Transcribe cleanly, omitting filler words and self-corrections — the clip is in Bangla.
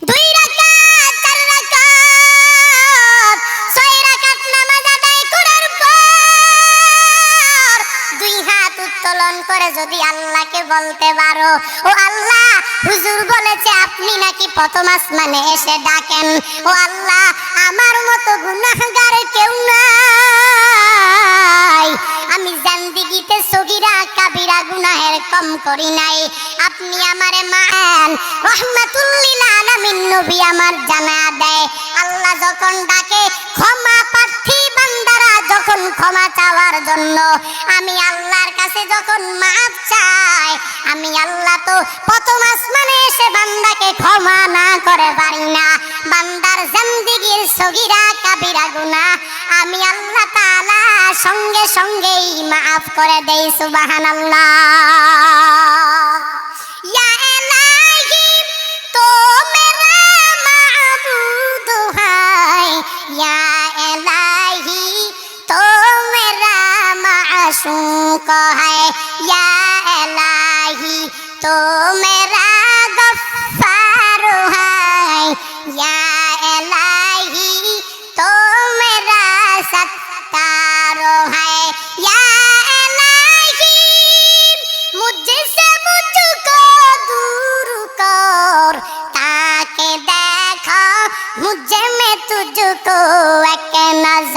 2 রাকাত 4 রাকাত 6 রাকাত নামাজ আদায় করার পর 2 হাত উত্তোলন করে যদি আল্লাহকে বলতে পারো, ও আল্লাহ, হুজুর বলেছে আপনি নাকি প্রথম আসমানে এসে ডাকেন, ও আল্লাহ, আমার মতো গুনাহগার কেউ নাই, আমি জিন্দেগিতে সগীরা কাবিরা গুনাহের কম করি নাই, আপনি আমারে মান রহমাতুল লিল আলামিন নবী আমার জানা দেয়, আল্লাহ যখন ডাকে ক্ষমা প্রার্থী বান্দারা যখন ক্ষমা চাওয়ার জন্য আমি আল্লাহর কাছে যখন মাফ চাই, আমি আল্লাহ তো প্রথম আসমানে এসে বান্দাকে ক্ষমা না করে পারি না, বান্দার জিন্দেগির সগীরা কাবিরা গুনাহ আমি আল্লাহ তাআলা সঙ্গে সঙ্গেই মাফ করে দেই। সুবহানাল্লাহ। या इलाही तो मेरा माबूद है, या इलाही तो मेरा माशूक है, या इलाही तो मेरा गफ्फार है, या इलाही तो मेरा सत्तार है, या इलाही मुझसे मुझको दूर कर ताकि देखो मुझे में तुझको एक नजर